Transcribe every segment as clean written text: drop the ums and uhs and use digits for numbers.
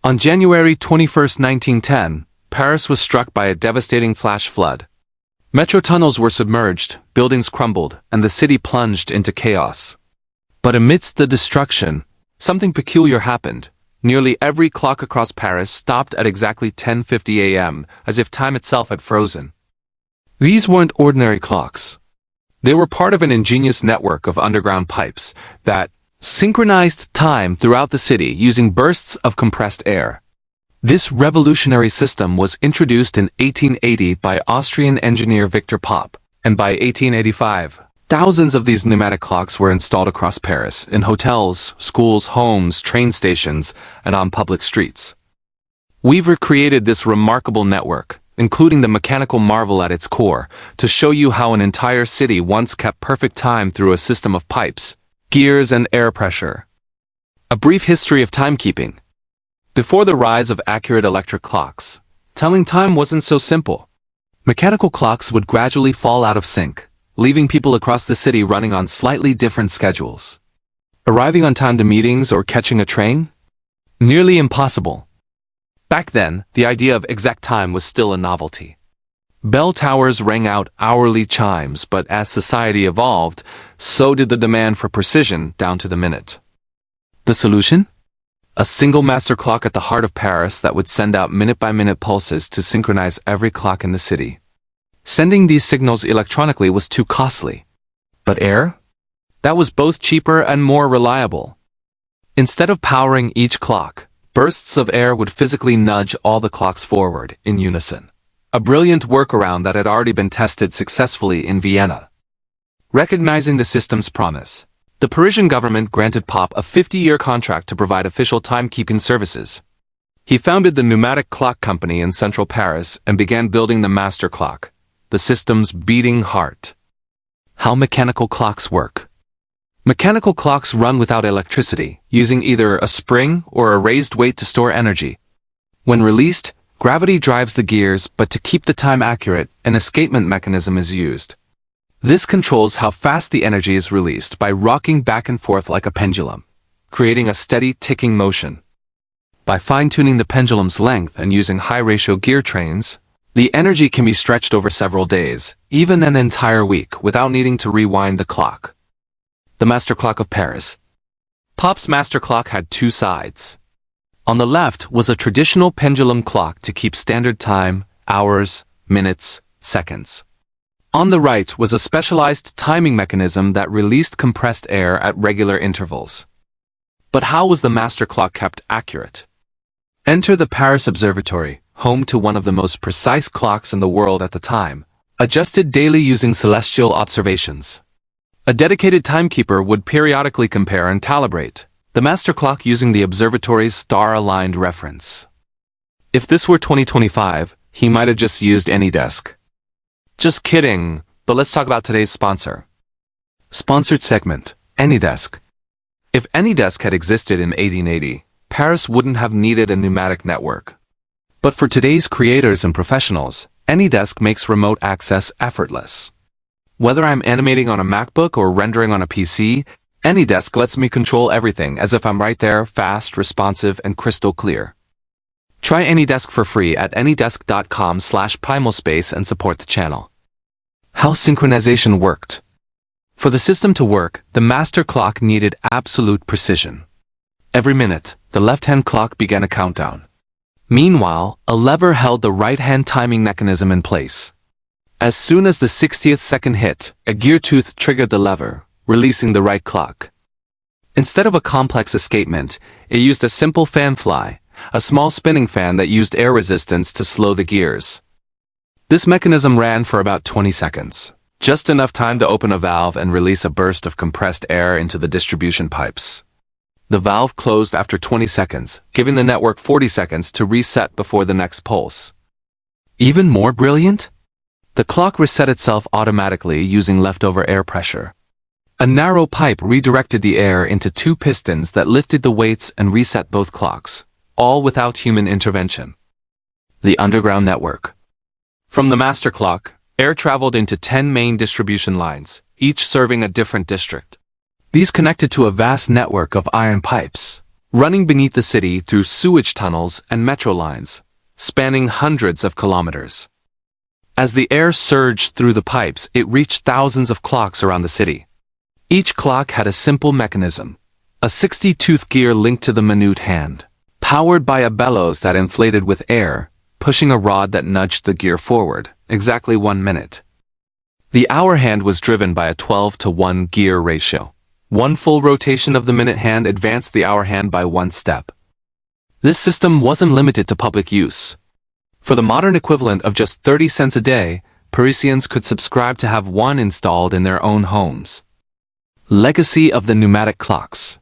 On January 21, 1910, Paris was struck by a devastating flash flood. Metro tunnels were submerged, buildings crumbled, and the city plunged into chaos. But amidst the destruction, something peculiar happened. Nearly every clock across Paris stopped at exactly 10:50 a.m., as if time itself had frozen. These weren't ordinary clocks. They were part of an ingenious network of underground pipes that synchronized time throughout the city using bursts of compressed air. This revolutionary system was introduced in 1880 by Austrian engineer Victor Popp, and by 1885, thousands of these pneumatic clocks were installed across Paris, in hotels, schools, homes, train stations, and on public streets. We've recreated this remarkable network, including the mechanical marvel at its core, to show you how an entire city once kept perfect time through a system of pipes, gears, and air pressure. A brief history of timekeeping. Before the rise of accurate electric clocks, telling time wasn't so simple. Mechanical clocks would gradually fall out of sync, leaving people across the city running on slightly different schedules. Arriving on time to meetings or catching a train? Nearly impossible. Back then, the idea of exact time was still a novelty. Bell towers rang out hourly chimes, but as society evolved, so did the demand for precision down to the minute. The solution? A single master clock at the heart of Paris that would send out minute-by-minute pulses to synchronize every clock in the city. Sending these signals electronically was too costly. But air? That was both cheaper and more reliable. Instead of powering each clock, bursts of air would physically nudge all the clocks forward, in unison. A brilliant workaround that had already been tested successfully in Vienna. Recognizing the system's promise, the Parisian government granted Popp a 50-year contract to provide official timekeeping services. He founded the Pneumatic Clock Company in central Paris and began building the master clock, the system's beating heart. How mechanical clocks work. Mechanical clocks run without electricity, using either a spring or a raised weight to store energy. When released, gravity drives the gears, but to keep the time accurate, an escapement mechanism is used. This controls how fast the energy is released by rocking back and forth like a pendulum, creating a steady ticking motion. By fine-tuning the pendulum's length and using high-ratio gear trains, the energy can be stretched over several days, even an entire week, without needing to rewind the clock. The Master Clock of Paris. Popp's master clock had two sides. On the left was a traditional pendulum clock to keep standard time, hours, minutes, seconds. On the right was a specialized timing mechanism that released compressed air at regular intervals. But how was the master clock kept accurate? Enter the Paris Observatory, home to one of the most precise clocks in the world at the time, adjusted daily using celestial observations. A dedicated timekeeper would periodically compare and calibrate the master clock using the observatory's star-aligned reference. If this were 2025, he might have just used AnyDesk. Just kidding, but let's talk about today's sponsor. Sponsored segment, AnyDesk. If AnyDesk had existed in 1880, Paris wouldn't have needed a pneumatic network. But for today's creators and professionals, AnyDesk makes remote access effortless. Whether I'm animating on a MacBook or rendering on a PC, AnyDesk lets me control everything as if I'm right there, fast, responsive, and crystal clear. Try AnyDesk for free at anydesk.com/primalspace and support the channel. How synchronization worked. For the system to work, the master clock needed absolute precision. Every minute, the left-hand clock began a countdown. Meanwhile, a lever held the right-hand timing mechanism in place. As soon as the 60th second hit, a gear tooth triggered the lever, releasing the right clock. Instead of a complex escapement, it used a simple fan fly, a small spinning fan that used air resistance to slow the gears. This mechanism ran for about 20 seconds, just enough time to open a valve and release a burst of compressed air into the distribution pipes. The valve closed after 20 seconds, giving the network 40 seconds to reset before the next pulse. Even more brilliant? The clock reset itself automatically using leftover air pressure. A narrow pipe redirected the air into two pistons that lifted the weights and reset both clocks, all without human intervention. The underground network. From the master clock, air traveled into 10 main distribution lines, each serving a different district. These connected to a vast network of iron pipes, running beneath the city through sewage tunnels and metro lines, spanning hundreds of kilometers. As the air surged through the pipes, it reached thousands of clocks around the city. Each clock had a simple mechanism, a 60-tooth gear linked to the minute hand, powered by a bellows that inflated with air, pushing a rod that nudged the gear forward, exactly 1 minute. The hour hand was driven by a 12-to-1 gear ratio. One full rotation of the minute hand advanced the hour hand by 1 step. This system wasn't limited to public use. For the modern equivalent of just 30 cents a day, Parisians could subscribe to have one installed in their own homes. Legacy of the pneumatic clocks.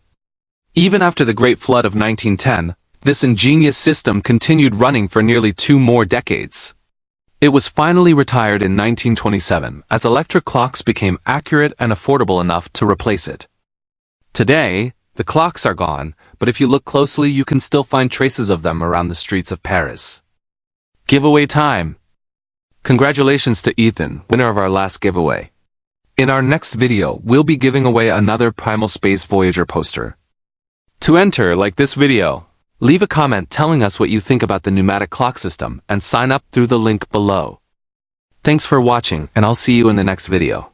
Even after the Great Flood of 1910, this ingenious system continued running for nearly 2 more decades. It was finally retired in 1927 as electric clocks became accurate and affordable enough to replace it. Today, the clocks are gone, but if you look closely you can still find traces of them around the streets of Paris. Giveaway time! Congratulations to Ethan, winner of our last giveaway. In our next video, we'll be giving away another Primal Space Voyager poster. To enter, like this video, leave a comment telling us what you think about the pneumatic clock system and sign up through the link below. Thanks for watching, and I'll see you in the next video.